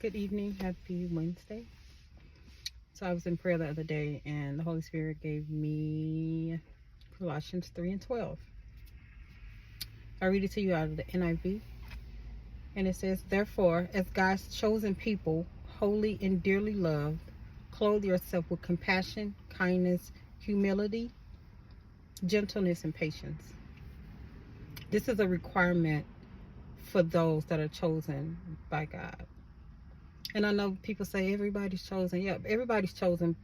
Good evening. Happy Wednesday. So I was in prayer the other day, and the Holy Spirit gave me Colossians 3 and 12. I read it to you out of the NIV, and it says, "Therefore, as God's chosen people, holy and dearly loved, clothe yourself with compassion, kindness, humility, gentleness, and patience." This is a requirement for those that are chosen by God. And I know people say everybody's chosen. Yeah, everybody's chosen.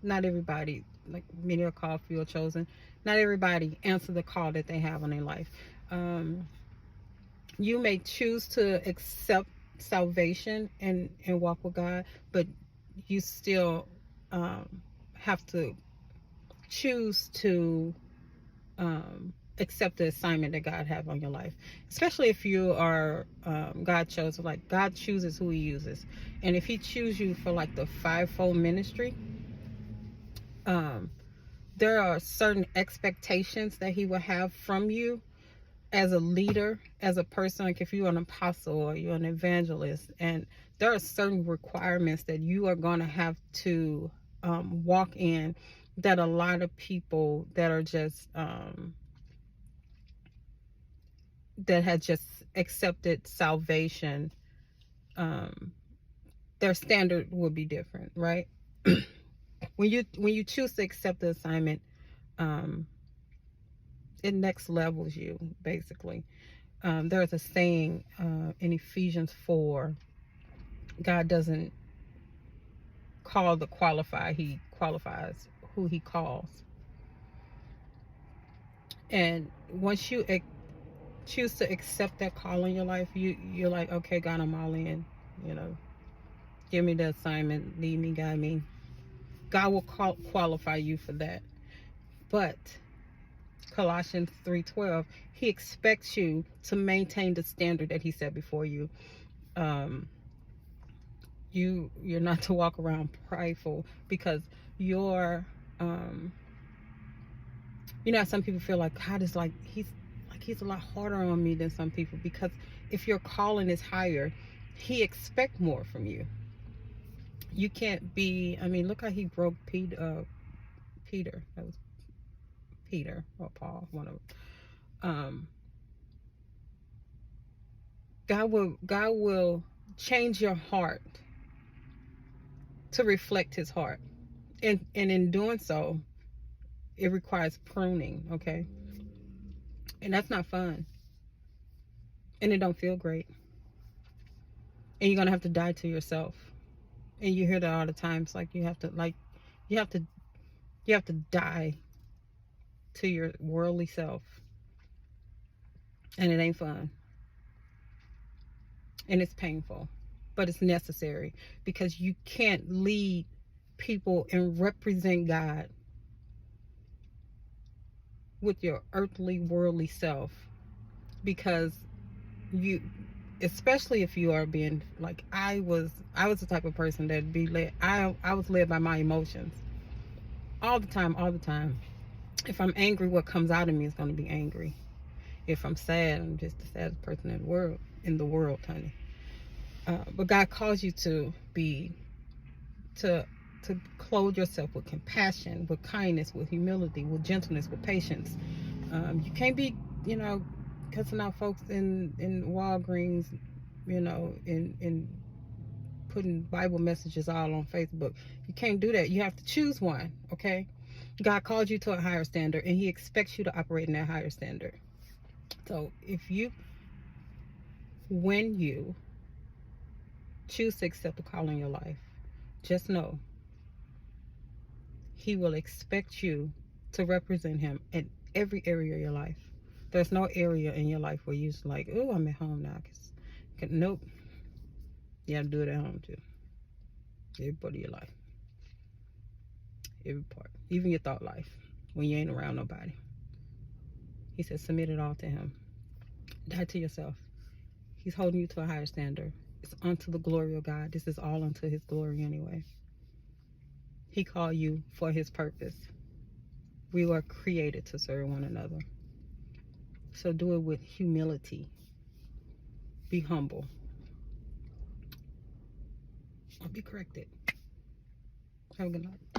Not everybody, like many are called, few are chosen. Not everybody answer the call that they have on their life. Um, you may choose to accept salvation and walk with God, but you still have to choose to accept the assignment that God have on your life. Especially if you are God chosen, like God chooses who He uses, and if He chooses you for like the fivefold ministry, um, there are certain expectations that He will have from you as a leader, as a person. Like if you're an apostle or you're an evangelist, and there are certain requirements that you are going to have to walk in, that a lot of people that are just that had just accepted salvation, um, their standard will be different, right? When you choose to accept the assignment, um, it next levels you basically. There's a saying in Ephesians 4: God doesn't call the qualified; He qualifies who He calls. And once you choose to accept that call in your life, you're like, okay, God, I'm all in. You know, give me the assignment, lead me, guide me. God will qualify you for that. But Colossians 3:12, He expects you to maintain the standard that He set before you. Um, you're not to walk around prideful, because you're some people feel like God is like he's a lot harder on me than some people, because if your calling is higher, He expects more from you. You can't be, I mean, look how He broke Peter. That was Peter or Paul, one of them. um God will change your heart to reflect His heart, and in doing so, it requires pruning, okay? And that's not fun, and it don't feel great, and you're gonna have to die to yourself. And you hear that all the time. It's like you have to you have to die to your worldly self, and it ain't fun, and it's painful, but it's necessary, because you can't lead people and represent God with your earthly worldly self, because you, especially if you are being like I was the type of person that be led. I was led by my emotions all the time, all the time. If I'm angry, what comes out of me is going to be angry. If I'm sad, I'm just the saddest person in the world, honey. But God calls you to be to clothe yourself with compassion, with kindness, with humility, with gentleness, with patience. You can't be, cussing out folks in Walgreens, in putting Bible messages all on Facebook. You can't do that. You have to choose one, okay? God called you to a higher standard, and He expects you to operate in that higher standard. So when you choose to accept the call in your life, just know He will expect you to represent Him in every area of your life. There's no area in your life where you're just like, oh, I'm at home now. Nope. You have to do it at home too. Every part of your life. Every part. Even your thought life. When you ain't around nobody. He said, submit it all to Him. Die to yourself. He's holding you to a higher standard. It's unto the glory of God. This is all unto His glory anyway. He called you for His purpose. We were created to serve one another. So do it with humility. Be humble. I'll be corrected. Have a good night.